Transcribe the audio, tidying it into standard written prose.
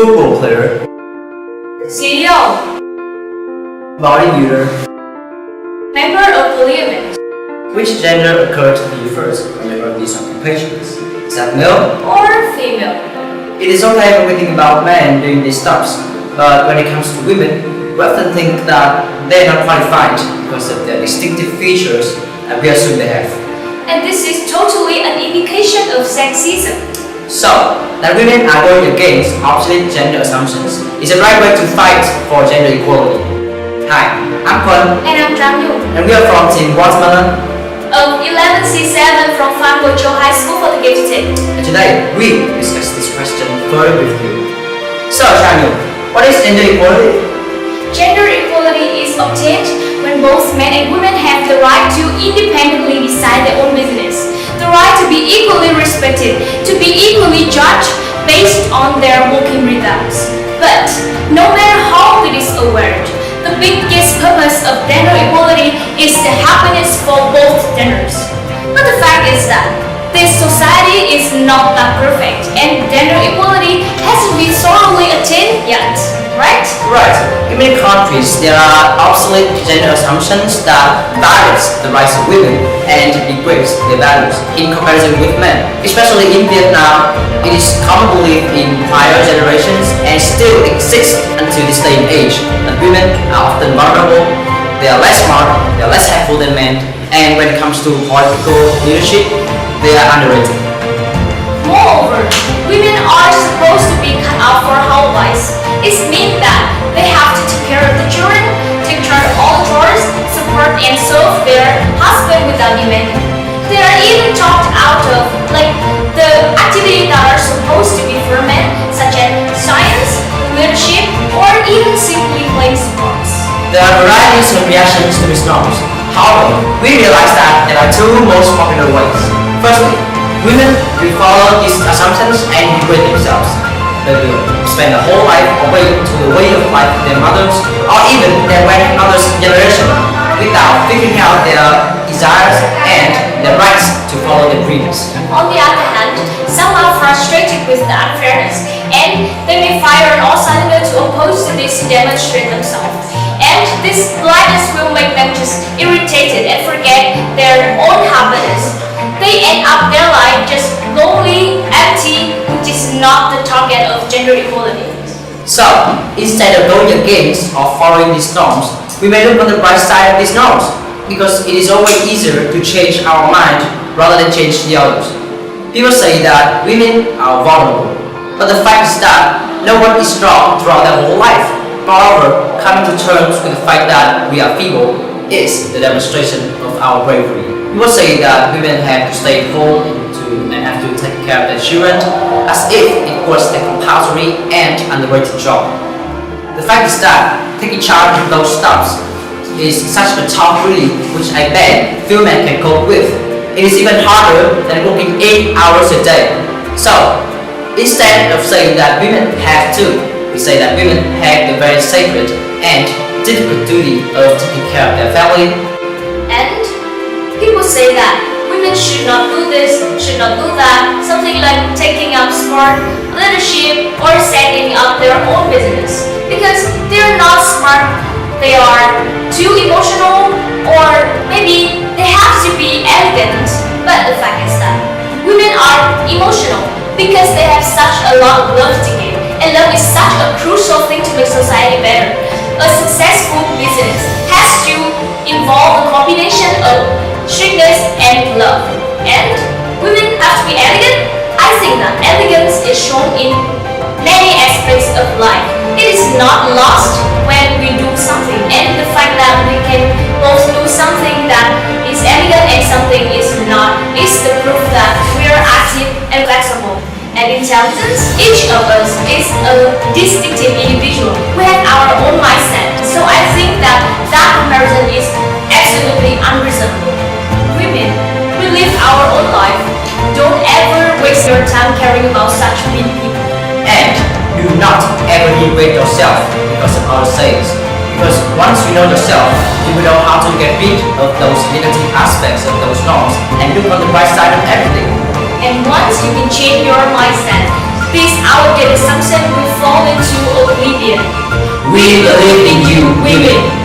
football player, CEO, bodybuilder. member of parliament, Which gender occurred to you first when you heard these occupations? Is that male? or female. It is okay when we think about men doing these stuffs, but when it comes to women, we often think that they are not qualified because of their distinctive features and we assume they have. And this is totally an indication of sexism. So, that women are going against obsolete gender assumptions is the right way to fight for gender equality. Hi, I'm Kwon, And I'm TRUNG, and we are from Team Watermelon, of 11C7 from PHAN High School for the Gifted. and today we discuss this question further with you. So, Chanyu, what is gender equality? Gender equality is obtained when both men and women have the right to independently decide their own business, the right to be equally respected, to be equally judged based on their working rhythms. But no matter how it is awarded, the biggest purpose of gender equality is the happiness for both genders. But the fact is that this society is not that perfect and gender equality hasn't been thoroughly attained yet, right? Right. In many countries, there are obsolete gender assumptions that violates the rights of women and degrades their values in comparison with men. Especially in Vietnam, it is common belief in prior generations and still exists until this day and age that women are often vulnerable, they are less smart, they are less helpful than men, and when it comes to political leadership, they are underrated. Moreover, women are supposed to be cut out for housewives. It means that they have to take care of the children, take charge of all the chores, support and serve their husband without demanding. They are even talked out of like the activities that are supposed to be for men, such as science, leadership, or even simply playing sports. There are varieties of reactions to these norms. However, we realize that there are two most popular ways. Firstly, women will follow these assumptions and degrade themselves. They will spend their whole life away to the way of life of their mothers or even their grandmother's generation without figuring out their desires and their rights to follow their dreams. On the other hand, some are frustrated with the unfairness and they may fire on all cylinders to oppose to this to demonstrate themselves. And this blindness will make them just irritated and forget their own happiness. They end up their life just lonely, empty, which is not the target of gender equality. So, instead of going against or following these norms, we may look on the bright side of these norms because it is always easier to change our mind rather than change the others. People say that women are vulnerable, but the fact is that no one is strong throughout their whole life. Moreover, coming to terms with the fact that we are feeble is the demonstration of our bravery. People say that women have to stay at home and have to take care of their children as if it was a compulsory and underrated job. The fact is that taking charge of those stuffs is such a tough duty which I bet few men can cope with. It is even harder than working 8 hours a day. So, instead of saying that women have to, we say that women have the very sacred and difficult duty of taking care of their family. And people say that women should not do this, should not do that, something like taking up sport, leadership, or setting up their own business. Because they're not smart, they are too emotional, or maybe they have to be elegant. But the fact is that women are emotional because they have such a lot of love to give. And love is such a crucial thing to make society better. A successful business has to involve a combination of strictness and love. And women have to be elegant. I think that elegance is shown in many aspects of life. It is not lost when we do something. And the fact that we can both do something that is elegant and something is not is the proof that we are active and flexible. And intelligence, each of us is a distinctive individual. We have our own mindset. So I think that comparison is absolutely unreasonable. Women, we live our own life. Don't ever waste your time caring about such mean people. And do not ever degrade yourself because of other sayings. Because once you know yourself, you will know how to get rid of those negative aspects of those norms and look on the bright side of everything. And once you can change your mindset, this outdated assumption will fall fall into oblivion. We believe in you, women.